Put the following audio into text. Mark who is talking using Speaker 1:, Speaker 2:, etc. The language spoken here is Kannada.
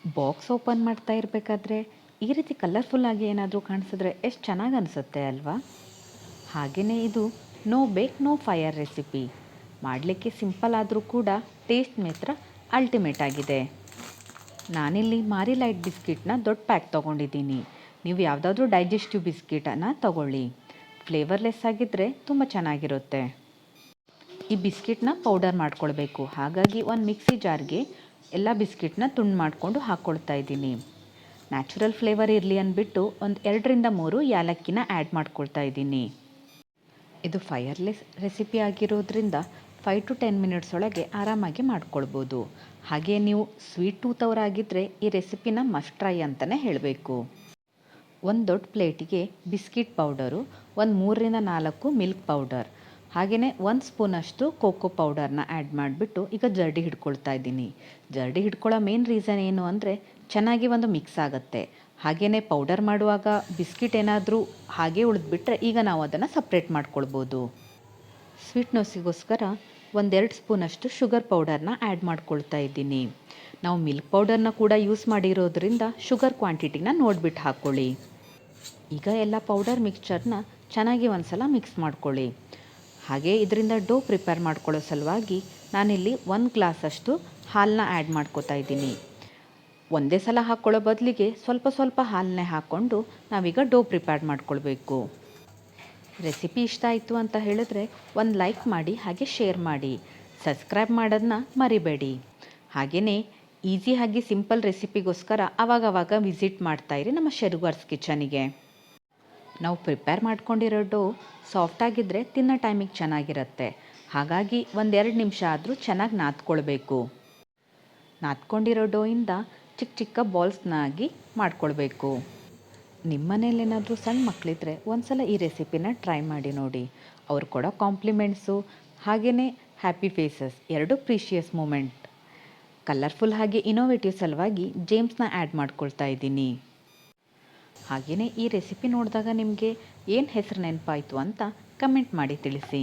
Speaker 1: ಬಾಕ್ಸ್ ಓಪನ್ ಮಾಡ್ತಾ ಇರಬೇಕಾದ್ರೆ ಈ ರೀತಿ ಕಲರ್ಫುಲ್ಲಾಗಿ ಏನಾದರೂ ಕಾಣಿಸಿದ್ರೆ ಎಷ್ಟು ಚೆನ್ನಾಗಿ ಅನಿಸುತ್ತೆ ಅಲ್ವಾ? ಹಾಗೆಯೇ ಇದು ನೋ ಬೇಕ್ ನೋ ಫೈರ್ ರೆಸಿಪಿ. ಮಾಡಲಿಕ್ಕೆ ಸಿಂಪಲ್ ಆದರೂ ಕೂಡ ಟೇಸ್ಟ್ ಮಾತ್ರ ಅಲ್ಟಿಮೇಟ್ ಆಗಿದೆ. ನಾನಿಲ್ಲಿ ಮಾರಿ ಲೈಟ್ ಬಿಸ್ಕಿಟ್ನ ದೊಡ್ಡ ಪ್ಯಾಕ್ ತೊಗೊಂಡಿದ್ದೀನಿ. ನೀವು ಯಾವುದಾದ್ರೂ ಡೈಜೆಸ್ಟಿವ್ ಬಿಸ್ಕಿಟನ್ನು ತಗೊಳ್ಳಿ. ಫ್ಲೇವರ್ಲೆಸ್ ಆಗಿದ್ದರೆ ತುಂಬ ಚೆನ್ನಾಗಿರುತ್ತೆ. ಈ ಬಿಸ್ಕಿಟ್ನ ಪೌಡರ್ ಮಾಡ್ಕೊಳ್ಬೇಕು. ಹಾಗಾಗಿ ಒಂದು ಮಿಕ್ಸಿ ಜಾರ್ಗೆ ಎಲ್ಲ ಬಿಸ್ಕಿಟ್ನ ತುಂಡು ಮಾಡಿಕೊಂಡು ಹಾಕ್ಕೊಳ್ತಾ ಇದ್ದೀನಿ. ನ್ಯಾಚುರಲ್ ಫ್ಲೇವರ್ ಇರಲಿ ಅಂದ್ಬಿಟ್ಟು ಒಂದು 2ರಿಂದ 3 ಏಲಕ್ಕಿನ ಆ್ಯಡ್ ಮಾಡ್ಕೊಳ್ತಾ ಇದ್ದೀನಿ. ಇದು ಫೈರ್ಲೆಸ್ ರೆಸಿಪಿ ಆಗಿರೋದ್ರಿಂದ 5 to 10 ಮಿನಿಟ್ಸ್ ಒಳಗೆ ಆರಾಮಾಗಿ ಮಾಡ್ಕೊಳ್ಬೋದು. ಹಾಗೆ ನೀವು ಸ್ವೀಟ್ ಟೂತ್ ಅವರಾಗಿದ್ದರೆ ಈ ರೆಸಿಪಿನ ಮಸ್ಟ್ ಟ್ರೈ ಅಂತಲೇ ಹೇಳಬೇಕು. ಒಂದು ದೊಡ್ಡ ಪ್ಲೇಟಿಗೆ ಬಿಸ್ಕಿಟ್ ಪೌಡರು, ಒಂದು 3ರಿಂದ 4 ಮಿಲ್ಕ್ ಪೌಡರ್, ಹಾಗೆಯೇ 1 ಸ್ಪೂನಷ್ಟು ಕೋಕೋ ಪೌಡರ್ನ ಆ್ಯಡ್ ಮಾಡಿಬಿಟ್ಟು ಈಗ ಜರಡಿ ಹಿಡ್ಕೊಳ್ತಾ ಇದ್ದೀನಿ. ಜರಡಿ ಹಿಡ್ಕೊಳ್ಳೋ ಮೇನ್ ರೀಸನ್ ಏನು ಅಂದರೆ ಚೆನ್ನಾಗಿ ಒಂದು ಮಿಕ್ಸ್ ಆಗುತ್ತೆ. ಹಾಗೆಯೇ ಪೌಡರ್ ಮಾಡುವಾಗ ಬಿಸ್ಕಿಟ್ ಏನಾದರೂ ಹಾಗೆ ಉಳಿದ್ಬಿಟ್ರೆ ಈಗ ನಾವು ಅದನ್ನು ಸಪ್ರೇಟ್ ಮಾಡ್ಕೊಳ್ಬೋದು. ಸ್ವೀಟ್ನೆಸ್ಸಿಗೋಸ್ಕರ 1-2 ಸ್ಪೂನಷ್ಟು ಶುಗರ್ ಪೌಡರ್ನ ಆ್ಯಡ್ ಮಾಡ್ಕೊಳ್ತಾ ಇದ್ದೀನಿ. ನಾವು ಮಿಲ್ಕ್ ಪೌಡರ್ನ ಕೂಡ ಯೂಸ್ ಮಾಡಿರೋದ್ರಿಂದ ಶುಗರ್ ಕ್ವಾಂಟಿಟಿನ ನೋಡಿಬಿಟ್ಟು ಹಾಕ್ಕೊಳ್ಳಿ. ಈಗ ಎಲ್ಲ ಪೌಡರ್ ಮಿಕ್ಸ್ಚರ್ನ ಚೆನ್ನಾಗಿ ಒಂದು ಸಲ ಮಿಕ್ಸ್ ಮಾಡ್ಕೊಳ್ಳಿ. ಹಾಗೆ ಇದರಿಂದ ಡೋ ಪ್ರಿಪೇರ್ ಮಾಡ್ಕೊಳ್ಳೋ ಸಲುವಾಗಿ ನಾನಿಲ್ಲಿ 1 ಗ್ಲಾಸಷ್ಟು ಹಾಲನ್ನ ಆ್ಯಡ್ ಮಾಡ್ಕೋತಾ ಇದ್ದೀನಿ. ಒಂದೇ ಸಲ ಹಾಕ್ಕೊಳ್ಳೋ ಬದಲಿಗೆ ಸ್ವಲ್ಪ ಸ್ವಲ್ಪ ಹಾಲನ್ನೇ ಹಾಕ್ಕೊಂಡು ನಾವೀಗ ಡೋ ಪ್ರಿಪೇರ್ ಮಾಡ್ಕೊಳ್ಬೇಕು. ರೆಸಿಪಿ ಇಷ್ಟ ಆಯಿತು ಅಂತ ಹೇಳಿದ್ರೆ ಒಂದು ಲೈಕ್ ಮಾಡಿ, ಹಾಗೆ ಶೇರ್ ಮಾಡಿ, ಸಬ್ಸ್ಕ್ರೈಬ್ ಮಾಡೋದನ್ನ ಮರಿಬೇಡಿ. ಹಾಗೆಯೇ ಈಸಿಯಾಗಿ ಸಿಂಪಲ್ ರೆಸಿಪಿಗೋಸ್ಕರ ಆವಾಗವಾಗ ವಿಸಿಟ್ ಮಾಡ್ತಾಯಿರಿ ನಮ್ಮ ಶೆರ್ವಾರ್ಸ್ ಕಿಚನಿಗೆ. ನಾವು ಪ್ರಿಪೇರ್ ಮಾಡ್ಕೊಂಡಿರೋ ಡೋ ಸಾಫ್ಟಾಗಿದ್ದರೆ ತಿನ್ನೋ ಟೈಮಿಗೆ ಚೆನ್ನಾಗಿರುತ್ತೆ. ಹಾಗಾಗಿ 1-2 ನಿಮಿಷ ಆದರೂ ಚೆನ್ನಾಗಿ ನಾದ್ಕೊಳ್ಬೇಕು. ನಾದ್ಕೊಂಡಿರೋ ಡೋಯಿಂದ ಚಿಕ್ಕ ಚಿಕ್ಕ ಬಾಲ್ಸ್ನಾಗಿ ಮಾಡ್ಕೊಳ್ಬೇಕು. ನಿಮ್ಮ ಮನೇಲೇನಾದರೂ ಸಣ್ಣ ಮಕ್ಕಳಿದ್ರೆ ಒಂದು ಸಲ ಈ ರೆಸಿಪಿನ ಟ್ರೈ ಮಾಡಿ ನೋಡಿ. ಅವ್ರು ಕೊಡೋ ಕಾಂಪ್ಲಿಮೆಂಟ್ಸು ಹಾಗೆಯೇ ಹ್ಯಾಪಿ ಫೇಸಸ್ ಎರಡೂ ಪ್ರೀಶಿಯಸ್ ಮೂಮೆಂಟ್. ಕಲರ್ಫುಲ್ ಹಾಗೆ ಇನೋವೇಟಿವ್ ಸಲುವಾಗಿ ಜೇಮ್ಸ್ನ ಆ್ಯಡ್ ಮಾಡ್ಕೊಳ್ತಾ ಇದ್ದೀನಿ. ಹಾಗೆಯೇ ಈ ರೆಸಿಪಿ ನೋಡಿದಾಗ ನಿಮಗೆ ಏನು ಹೆಸರು ನೆನಪಾಯಿತು ಅಂತ ಕಮೆಂಟ್ ಮಾಡಿ ತಿಳಿಸಿ.